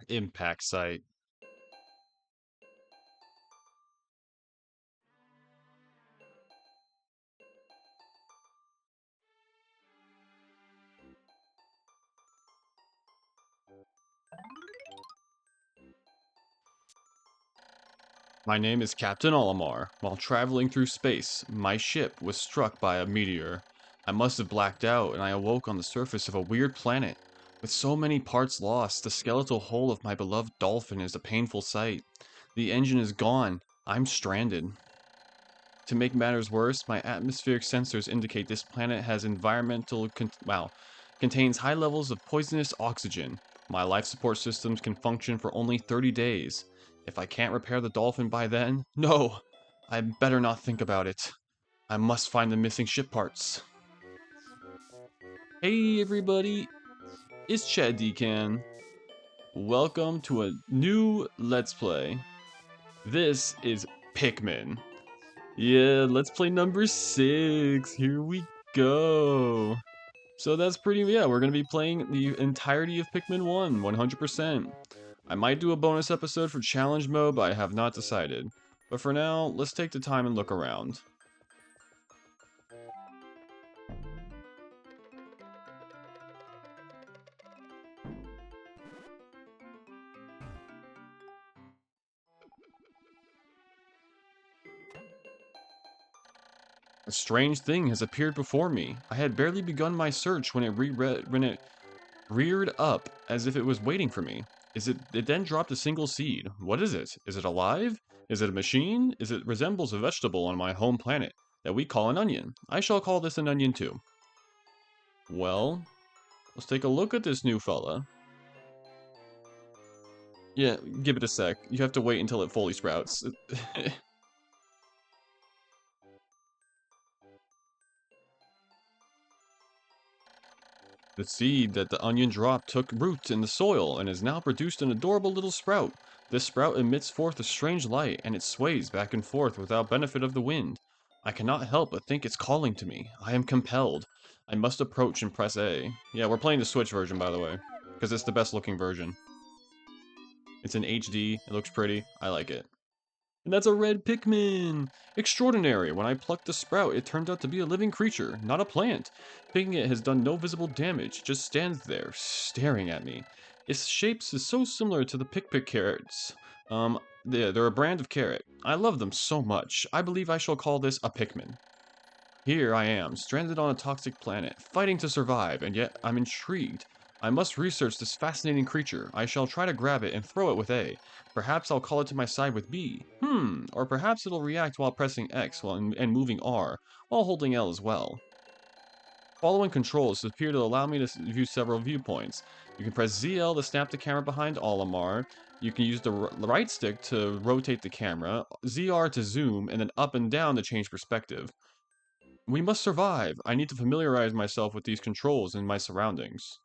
Impact site. My name is Captain Olimar. While traveling through space, my ship was struck by a meteor. I must have blacked out and I awoke on the surface of a weird planet. With so many parts lost, the skeletal hull of my beloved dolphin is a painful sight. The engine is gone. I'm stranded. To make matters worse, my atmospheric sensors indicate this planet has contains high levels of poisonous oxygen. My life support systems can function for only 30 days. If I can't repair the dolphin by then, no! I better not think about it. I must find the missing ship parts. Hey everybody, it's Chad Decan. Welcome to a new Let's Play. This is Pikmin. Yeah, let's play number 6. Here we go. So that's yeah, we're going to be playing the entirety of Pikmin 1, 100%. I might do a bonus episode for challenge mode, but I have not decided. But for now, let's take the time and look around. A strange thing has appeared before me. I had barely begun my search when it reared up as if it was waiting for me. It then dropped a single seed. What is it? Is it alive? Is it a machine? It resembles a vegetable on my home planet that we call an onion. I shall call this an onion too. Well, let's take a look at this new fella. Yeah, give it a sec. You have to wait until it fully sprouts. The seed that the onion dropped took root in the soil and has now produced an adorable little sprout. This sprout emits forth a strange light and it sways back and forth without benefit of the wind. I cannot help but think it's calling to me. I am compelled. I must approach and press A. Yeah, we're playing the Switch version, by the way, because it's the best looking version. It's in HD, it looks pretty, I like it. And that's a red Pikmin! Extraordinary! When I plucked the sprout, it turned out to be a living creature, not a plant. Picking it has done no visible damage, just stands there, staring at me. Its shapes is so similar to the Pikmin carrots. They're a brand of carrot. I love them so much. I believe I shall call this a Pikmin. Here I am, stranded on a toxic planet, fighting to survive, and yet I'm intrigued. I must research this fascinating creature. I shall try to grab it and throw it with A. Perhaps I'll call it to my side with B. Or perhaps it'll react while pressing X and moving R, while holding L as well. Following controls appear to allow me to view several viewpoints. You can press ZL to snap the camera behind Olimar. You can use the right stick to rotate the camera, ZR to zoom, and then up and down to change perspective. We must survive. I need to familiarize myself with these controls and my surroundings.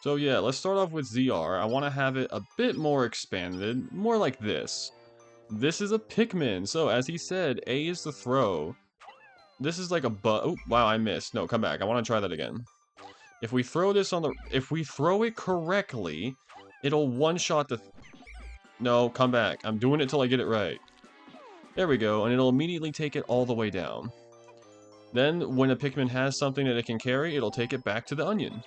So yeah, let's start off with ZR. I want to have it a bit more expanded, more like this. This is a Pikmin, so as he said, A is the throw. This is like a oh, wow, I missed. No, come back. I want to try that again. If we throw this on the, if we throw it correctly, it'll one-shot the, no, come back. I'm doing it till I get it right. There we go, and it'll immediately take it all the way down. Then, when a Pikmin has something that it can carry, it'll take it back to the onion.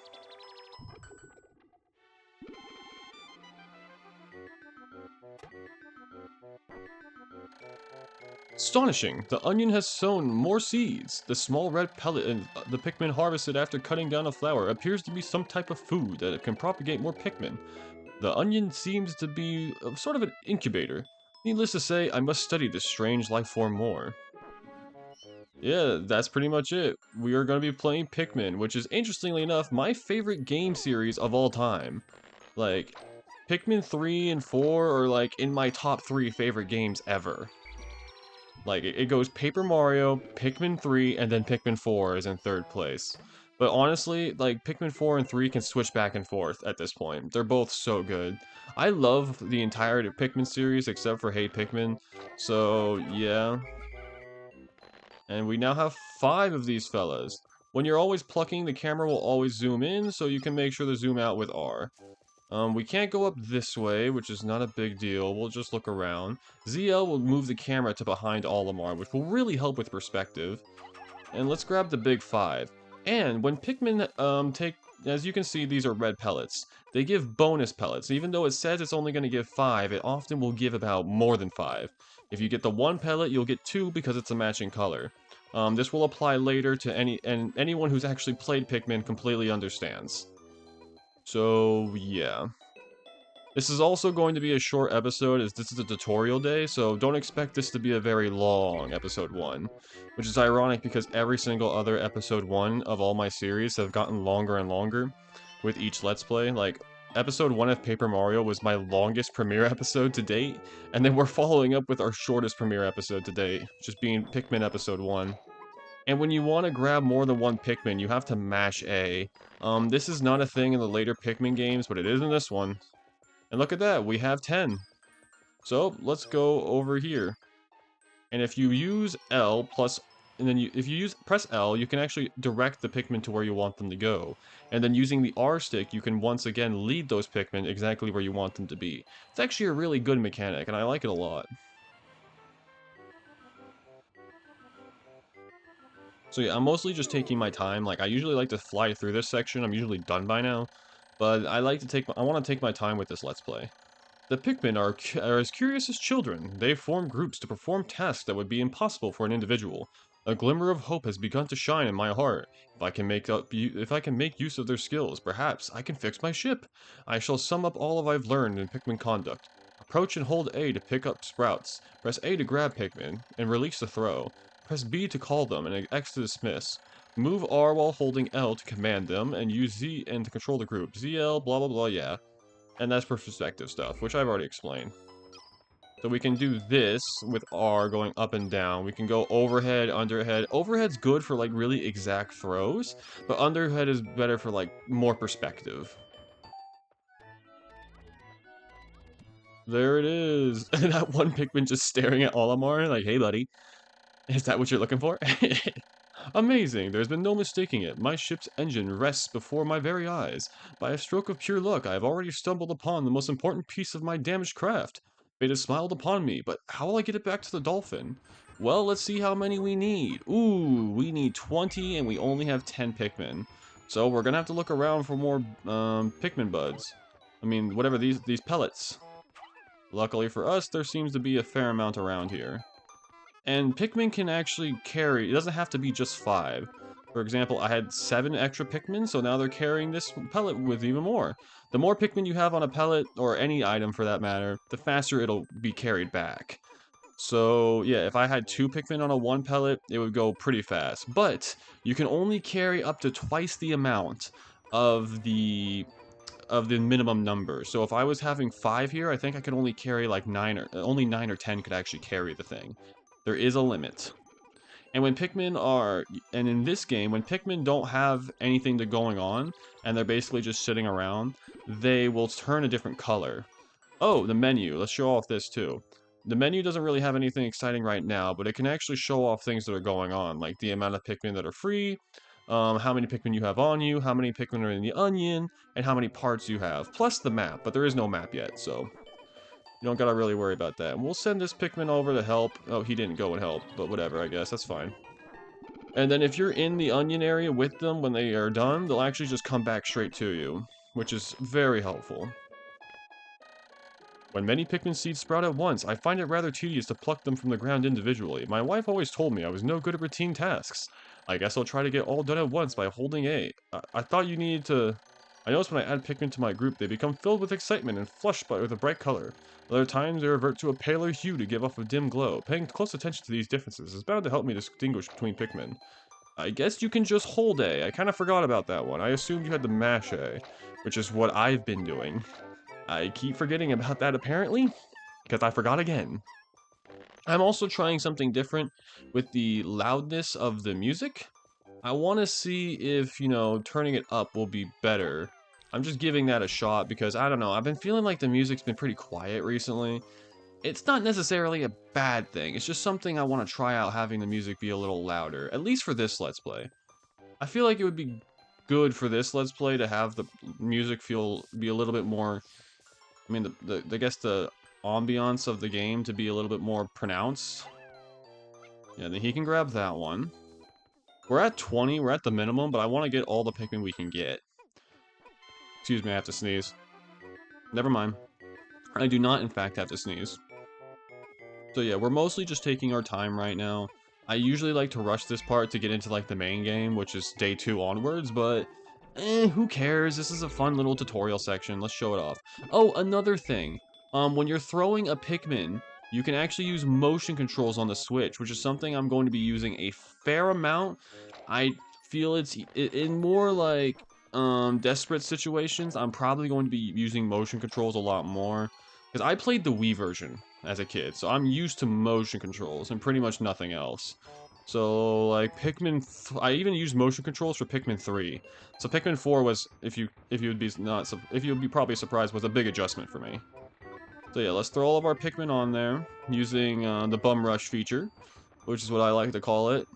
Astonishing! The onion has sown more seeds. The small red pellet the Pikmin harvested after cutting down a flower appears to be some type of food that can propagate more Pikmin. The onion seems to be sort of an incubator. Needless to say, I must study this strange life form more. Yeah, that's pretty much it. We are going to be playing Pikmin, which is, interestingly enough, my favorite game series of all time. Like, Pikmin 3 and 4 are, like, in my top 3 favorite games ever. Like, it goes Paper Mario, Pikmin 3, and then Pikmin 4 is in 3rd place. But honestly, like, Pikmin 4 and 3 can switch back and forth at this point. They're both so good. I love the entirety of Pikmin series, except for Hey Pikmin. So, yeah. And we now have 5 of these fellas. When you're always plucking, the camera will always zoom in, so you can make sure to zoom out with R. We can't go up this way, which is not a big deal. We'll just look around. ZL will move the camera to behind Olimar, which will really help with perspective. And let's grab the big five. And when Pikmin take, as you can see, these are red pellets. They give bonus pellets. Even though it says it's only going to give 5, it often will give about more than 5. If you get the 1 pellet, you'll get 2 because it's a matching color. This will apply later to anyone who's actually played Pikmin completely understands. So, yeah. This is also going to be a short episode as this is a tutorial day, so don't expect this to be a very long episode 1. Which is ironic because every single other episode 1 of all my series have gotten longer and longer with each Let's Play. Like, episode 1 of Paper Mario was my longest premiere episode to date, and then we're following up with our shortest premiere episode to date, just being Pikmin episode 1. And when you want to grab more than one Pikmin, you have to mash A. This is not a thing in the later Pikmin games, but it is in this one. And look at that, we have 10. So, let's go over here. And if you use L plus, and then if you press L, you can actually direct the Pikmin to where you want them to go. And then using the R stick, you can once again lead those Pikmin exactly where you want them to be. It's actually a really good mechanic, and I like it a lot. So yeah, I'm mostly just taking my time. Like, I usually like to fly through this section. I'm usually done by now. But I want to take my time with this Let's Play. The Pikmin are as curious as children. They form groups to perform tasks that would be impossible for an individual. A glimmer of hope has begun to shine in my heart. If I can make use of their skills, perhaps I can fix my ship. I shall sum up all I've learned in Pikmin conduct. Approach and hold A to pick up sprouts. Press A to grab Pikmin and release the throw. Press B to call them and X to dismiss. Move R while holding L to command them, and use Z and to control the group. ZL, blah blah blah, yeah. And that's perspective stuff, which I've already explained. So we can do this with R going up and down. We can go overhead, underhead. Overhead's good for like really exact throws, but underhead is better for like more perspective. There it is. That one Pikmin just staring at Olimar like, hey buddy, is that what you're looking for? Amazing, there's been no mistaking it. My ship's engine rests before my very eyes. By a stroke of pure luck, I have already stumbled upon the most important piece of my damaged craft. Fate has smiled upon me, but how will I get it back to the dolphin? Well, let's see how many we need. Ooh, we need 20 and we only have 10 Pikmin. So we're gonna have to look around for more Pikmin buds. I mean, whatever these pellets. Luckily for us, there seems to be a fair amount around here. And Pikmin can actually carry, it doesn't have to be just 5. For example, I had 7 extra Pikmin, so now they're carrying this pellet with even more. The more Pikmin you have on a pellet, or any item for that matter, the faster it'll be carried back. So yeah, if I had 2 Pikmin on a 1 pellet, it would go pretty fast. But you can only carry up to twice the amount of the minimum number. So if I was having 5 here, I think I could only carry like 9 or only 9 or 10 could actually carry the thing. There is a limit. And when Pikmin are, and in this game, when Pikmin don't have anything to going on, and they're basically just sitting around, they will turn a different color. Oh, the menu. Let's show off this too. The menu doesn't really have anything exciting right now, but it can actually show off things that are going on, like the amount of Pikmin that are free, how many Pikmin you have on you, how many Pikmin are in the onion, and how many parts you have, plus the map, but there is no map yet, so you don't gotta really worry about that. And we'll send this Pikmin over to help. Oh, he didn't go and help, but whatever, I guess, that's fine. And then if you're in the onion area with them when they are done, they'll actually just come back straight to you, which is very helpful. When many Pikmin seeds sprout at once, I find it rather tedious to pluck them from the ground individually. My wife always told me I was no good at routine tasks. I guess I'll try to get all done at once by holding A. I thought you needed to... I notice when I add Pikmin to my group, they become filled with excitement and flush with a bright color. Other times, they revert to a paler hue to give off a dim glow. Paying close attention to these differences is bound to help me distinguish between Pikmin. I guess you can just hold A. I kind of forgot about that one. I assumed you had to mash A, which is what I've been doing. I keep forgetting about that apparently, because I forgot again. I'm also trying something different with the loudness of the music. I want to see if, turning it up will be better. I'm just giving that a shot because, I don't know, I've been feeling like the music's been pretty quiet recently. It's not necessarily a bad thing, it's just something I want to try out having the music be a little louder, at least for this Let's Play. I feel like it would be good for this Let's Play to have the music be a little bit more, I mean, I guess the ambiance of the game to be a little bit more pronounced. Yeah, then he can grab that one. We're at 20, we're at the minimum, but I want to get all the Pikmin we can get. Excuse me, I have to sneeze. Never mind. I do not, in fact, have to sneeze. So yeah, we're mostly just taking our time right now. I usually like to rush this part to get into like the main game, which is day 2 onwards, but who cares? This is a fun little tutorial section. Let's show it off. Oh, another thing. When you're throwing a Pikmin, you can actually use motion controls on the Switch, which is something I'm going to be using a fair amount. I feel it's in more like desperate situations. I'm probably going to be using motion controls a lot more because I played the Wii version as a kid, so I'm used to motion controls and pretty much nothing else. So like I even used motion controls for Pikmin 3. So Pikmin 4 was, if you would be probably surprised, was a big adjustment for me. So yeah, let's throw all of our Pikmin on there using the bum rush feature, which is what I like to call it,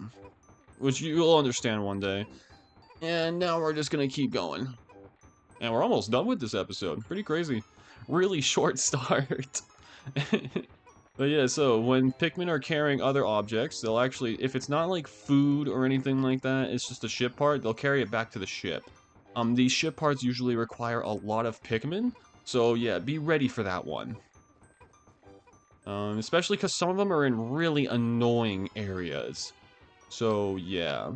which you'll understand one day. And now we're just gonna keep going. And we're almost done with this episode. Pretty crazy. Really short start. But yeah, so when Pikmin are carrying other objects, they'll actually, if it's not like food or anything like that, it's just a ship part, they'll carry it back to the ship. These ship parts usually require a lot of Pikmin, so yeah, be ready for that one. Especially because some of them are in really annoying areas. So yeah.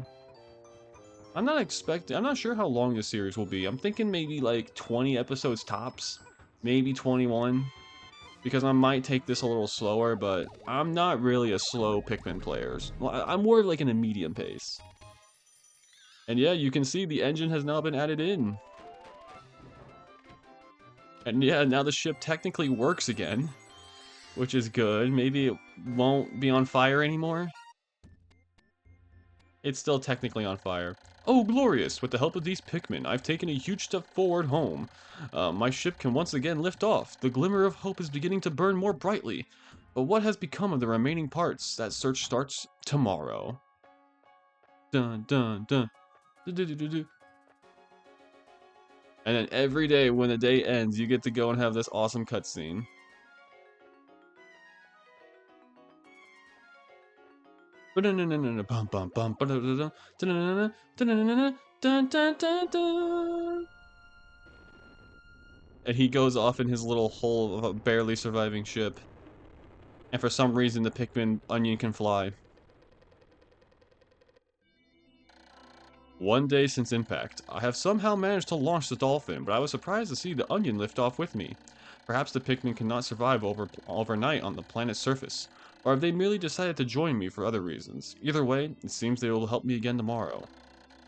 I'm not sure how long this series will be. I'm thinking maybe like 20 episodes tops, maybe 21. Because I might take this a little slower, but I'm not really a slow Pikmin player. Well, I'm more like in a medium pace. And yeah, you can see the engine has now been added in. And yeah, now the ship technically works again, which is good. Maybe it won't be on fire anymore. It's still technically on fire. Oh, glorious! With the help of these Pikmin, I've taken a huge step forward home. My ship can once again lift off. The glimmer of hope is beginning to burn more brightly. But what has become of the remaining parts? That search starts tomorrow. Dun dun dun. Du, du, du, du, du. And then every day when the day ends, you get to go and have this awesome cutscene. And he goes off in his little hull of a barely surviving ship. And for some reason, the Pikmin onion can fly. One day since impact, I have somehow managed to launch the dolphin, but I was surprised to see the onion lift off with me. Perhaps the Pikmin cannot survive overnight on the planet's surface, or have they merely decided to join me for other reasons? Either way, it seems they will help me again tomorrow.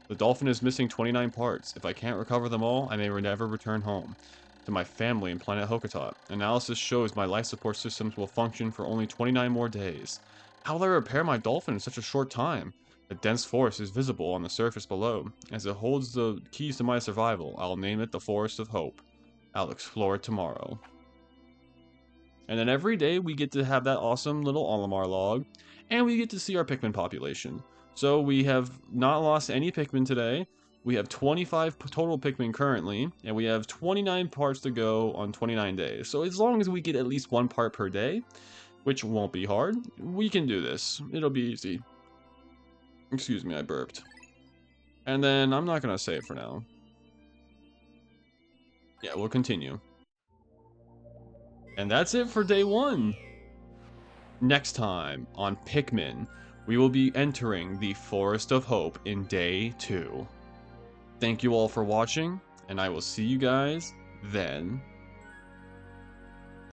The dolphin is missing 29 parts. If I can't recover them all, I may never return home to my family in planet Hokotot. Analysis shows my life support systems will function for only 29 more days. How will I repair my dolphin in such a short time? A dense forest is visible on the surface below. As it holds the keys to my survival, I'll name it the Forest of Hope. I'll explore it tomorrow. And then every day we get to have that awesome little Olimar log, and we get to see our Pikmin population. So we have not lost any Pikmin today. We have 25 total Pikmin currently, and we have 29 parts to go on 29 days. So as long as we get at least 1 part per day, which won't be hard, we can do this. It'll be easy. Excuse me, I burped. And then I'm not gonna say it for now. Yeah, we'll continue. And that's it for day 1. Next time on Pikmin, we will be entering the Forest of Hope in day 2. Thank you all for watching, and I will see you guys then.